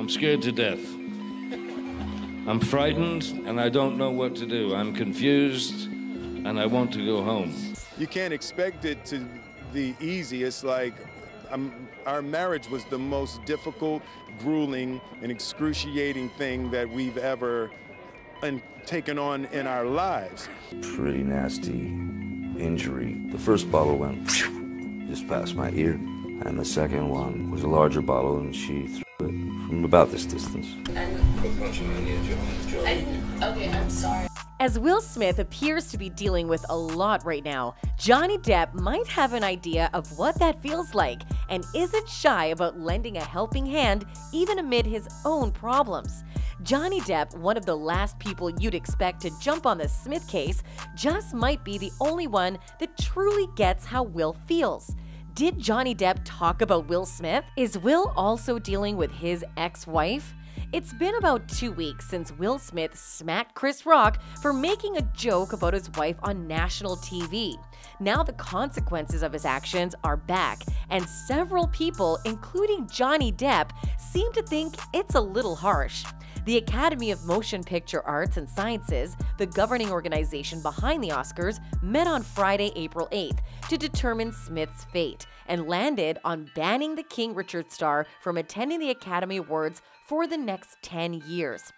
I'm scared to death. I'm frightened, and I don't know what to do. I'm confused, and I want to go home. You can't expect it to be easy. It's like our marriage was the most difficult, grueling, and excruciating thing that we've ever taken on in our lives. Pretty nasty injury. The first bottle went just past my ear, and the second one was a larger bottle, and she threw it from about this distance. Okay, I'm sorry. As Will Smith appears to be dealing with a lot right now, Johnny Depp might have an idea of what that feels like and isn't shy about lending a helping hand even amid his own problems. Johnny Depp, one of the last people you'd expect to jump on the Smith case, just might be the only one that truly gets how Will feels. Did Johnny Depp talk about Will Smith? Is Will also dealing with his ex-wife? It's been about 2 weeks since Will Smith smacked Chris Rock for making a joke about his wife on national TV. Now the consequences of his actions are back, and several people, including Johnny Depp, seem to think it's a little harsh. The Academy of Motion Picture Arts and Sciences, the governing organization behind the Oscars, met on Friday, April 8th to determine Smith's fate and landed on banning the King Richard star from attending the Academy Awards for the next 10 years.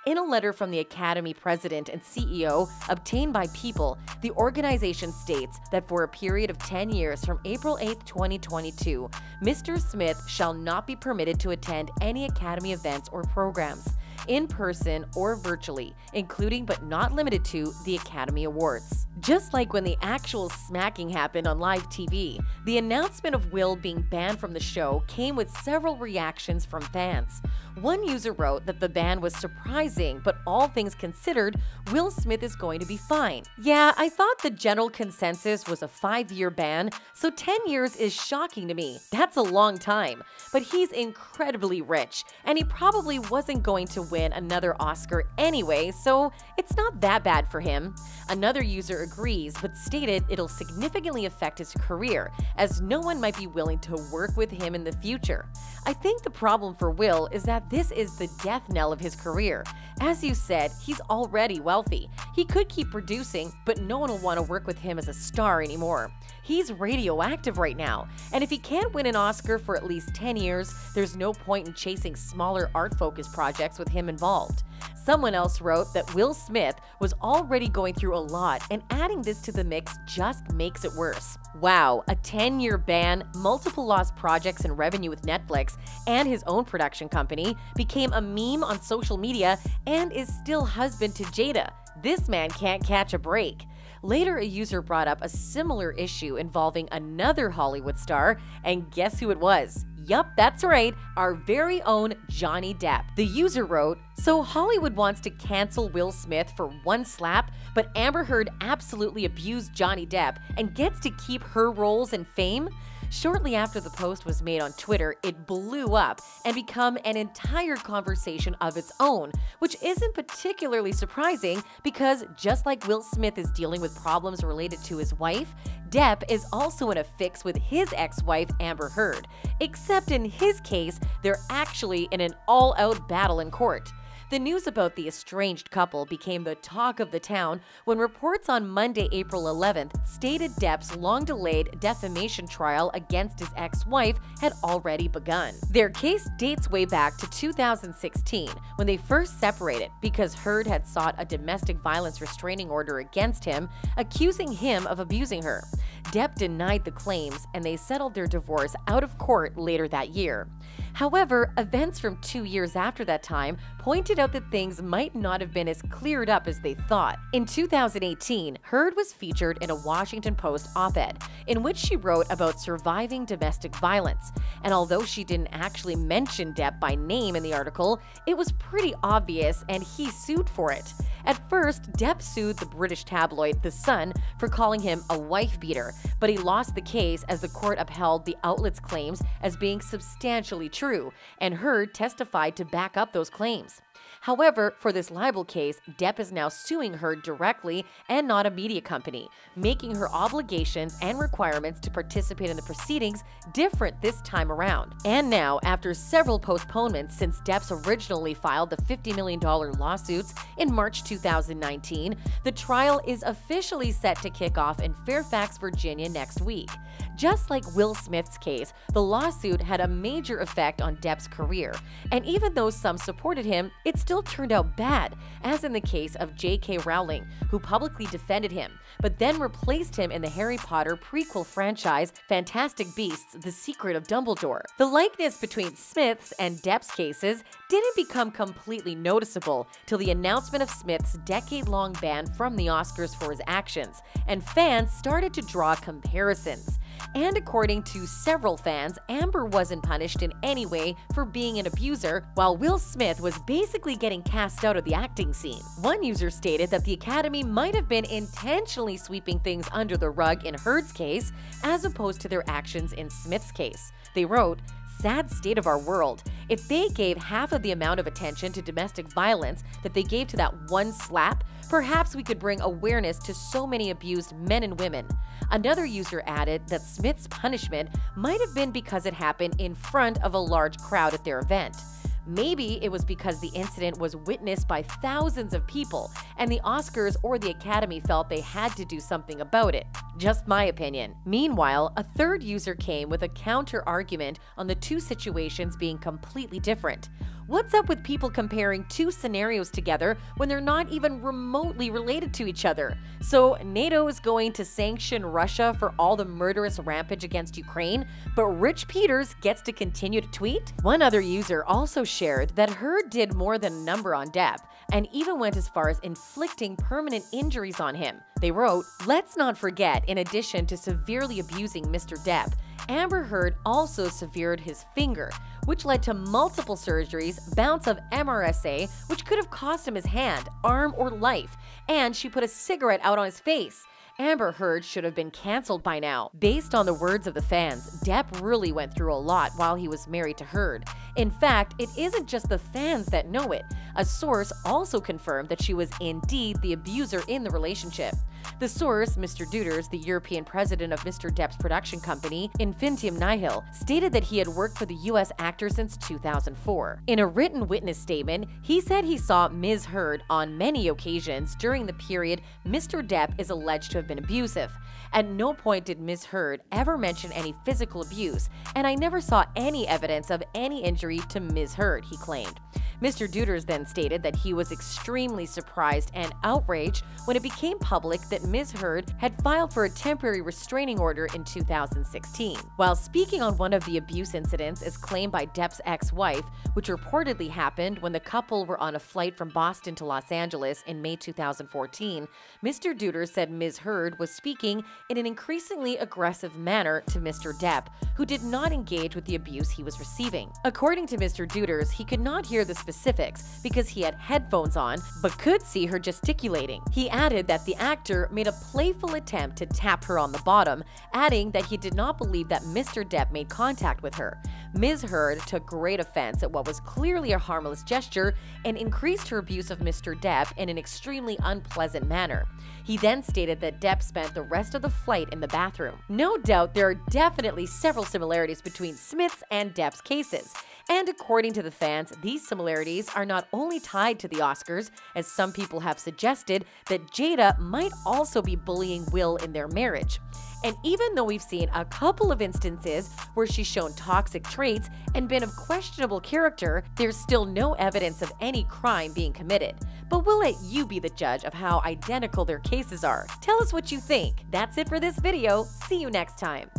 In a letter from the Academy president and CEO obtained by People, the organization states that for a period of 10 years from April 8, 2022, Mr. Smith shall not be permitted to attend any Academy events or programs, in person or virtually, including but not limited to the Academy Awards. Just like when the actual smacking happened on live TV, the announcement of Will being banned from the show came with several reactions from fans. One user wrote that the ban was surprising, but all things considered, Will Smith is going to be fine. Yeah, I thought the general consensus was a 5-year ban, so 10 years is shocking to me. That's a long time. But he's incredibly rich, and he probably wasn't going to win another Oscar anyway, so it's not that bad for him. Another user agrees, but stated it'll significantly affect his career, as no one might be willing to work with him in the future. I think the problem for Will is that this is the death knell of his career. As you said, he's already wealthy. He could keep producing, but no one will want to work with him as a star anymore. He's radioactive right now, and if he can't win an Oscar for at least 10 years, there's no point in chasing smaller art-focused projects with him involved. Someone else wrote that Will Smith was already going through a lot, and adding this to the mix just makes it worse. Wow, a 10-year ban, multiple lost projects and revenue with Netflix, and his own production company, became a meme on social media and is still husband to Jada. This man can't catch a break. Later, a user brought up a similar issue involving another Hollywood star, and guess who it was? Yup, that's right, our very own Johnny Depp. The user wrote, "So Hollywood wants to cancel Will Smith for one slap, but Amber Heard absolutely abused Johnny Depp and gets to keep her roles and fame?" Shortly after the post was made on Twitter, it blew up and became an entire conversation of its own, which isn't particularly surprising because just like Will Smith is dealing with problems related to his wife, Depp is also in a fix with his ex-wife Amber Heard, except in his case, they're actually in an all-out battle in court. The news about the estranged couple became the talk of the town when reports on Monday, April 11th stated Depp's long-delayed defamation trial against his ex-wife had already begun. Their case dates way back to 2016 when they first separated because Heard had sought a domestic violence restraining order against him, accusing him of abusing her. Depp denied the claims and they settled their divorce out of court later that year. However, events from 2 years after that time pointed out that things might not have been as cleared up as they thought. In 2018, Heard was featured in a Washington Post op-ed in which she wrote about surviving domestic violence. And although she didn't actually mention Depp by name in the article, it was pretty obvious and he sued for it. At first, Depp sued the British tabloid The Sun for calling him a wife-beater, but he lost the case as the court upheld the outlet's claims as being substantially true, and Heard testified to back up those claims. However, for this libel case, Depp is now suing her directly and not a media company, making her obligations and requirements to participate in the proceedings different this time around. And now, after several postponements since Depp's originally filed the $50 million lawsuits in March 2019, the trial is officially set to kick off in Fairfax, Virginia next week. Just like Will Smith's case, the lawsuit had a major effect on Depp's career, and even though some supported him, it still turned out bad, as in the case of J.K. Rowling, who publicly defended him, but then replaced him in the Harry Potter prequel franchise Fantastic Beasts: The Secret of Dumbledore. The likeness between Smith's and Depp's cases didn't become completely noticeable till the announcement of Smith's decade-long ban from the Oscars for his actions, and fans started to draw comparisons. And according to several fans, Amber wasn't punished in any way for being an abuser, while Will Smith was basically getting cast out of the acting scene. One user stated that the Academy might have been intentionally sweeping things under the rug in Heard's case, as opposed to their actions in Smith's case. They wrote, "Sad state of our world. If they gave half of the amount of attention to domestic violence that they gave to that one slap, perhaps we could bring awareness to so many abused men and women." Another user added that Smith's punishment might have been because it happened in front of a large crowd at their event. Maybe it was because the incident was witnessed by thousands of people and the Oscars or the Academy felt they had to do something about it. Just my opinion. Meanwhile, a third user came with a counter-argument on the two situations being completely different. What's up with people comparing two scenarios together when they're not even remotely related to each other? So NATO is going to sanction Russia for all the murderous rampage against Ukraine, but Rich Peters gets to continue to tweet? One other user also shared that Heard did more than a number on Depp, and even went as far as inflicting permanent injuries on him. They wrote, "Let's not forget, in addition to severely abusing Mr. Depp, Amber Heard also severed his finger, which led to multiple surgeries, bouts of MRSA, which could have cost him his hand, arm, or life, and she put a cigarette out on his face. Amber Heard should have been canceled by now." Based on the words of the fans, Depp really went through a lot while he was married to Heard. In fact, it isn't just the fans that know it. A source also confirmed that she was indeed the abuser in the relationship. The source, Mr. Duders, the European president of Mr. Depp's production company, Infinitum Nihil, stated that he had worked for the US actor since 2004. In a written witness statement, he said he saw Ms. Heard on many occasions during the period Mr. Depp is alleged to have been abusive. At no point did Ms. Heard ever mention any physical abuse, and I never saw any evidence of any injury to Ms. Heard, he claimed. Mr. Duders then stated that he was extremely surprised and outraged when it became public that Ms. Heard had filed for a temporary restraining order in 2016. While speaking on one of the abuse incidents as claimed by Depp's ex-wife, which reportedly happened when the couple were on a flight from Boston to Los Angeles in May 2014, Mr. Duders said Ms. Heard was speaking in an increasingly aggressive manner to Mr. Depp, who did not engage with the abuse he was receiving. According to Mr. Duders, he could not hear the specifics because he had headphones on, but could see her gesticulating. He added that the actor made a playful attempt to tap her on the bottom, adding that he did not believe that Mr. Depp made contact with her. Ms. Heard took great offense at what was clearly a harmless gesture and increased her abuse of Mr. Depp in an extremely unpleasant manner. He then stated that Depp spent the rest of the flight in the bathroom. No doubt there are definitely several similarities between Smith's and Depp's cases. And according to the fans, these similarities are not only tied to the Oscars, as some people have suggested that Jada might also be bullying Will in their marriage. And even though we've seen a couple of instances where she's shown toxic traits and been of questionable character, there's still no evidence of any crime being committed. But we'll let you be the judge of how identical their cases are. Tell us what you think. That's it for this video. See you next time.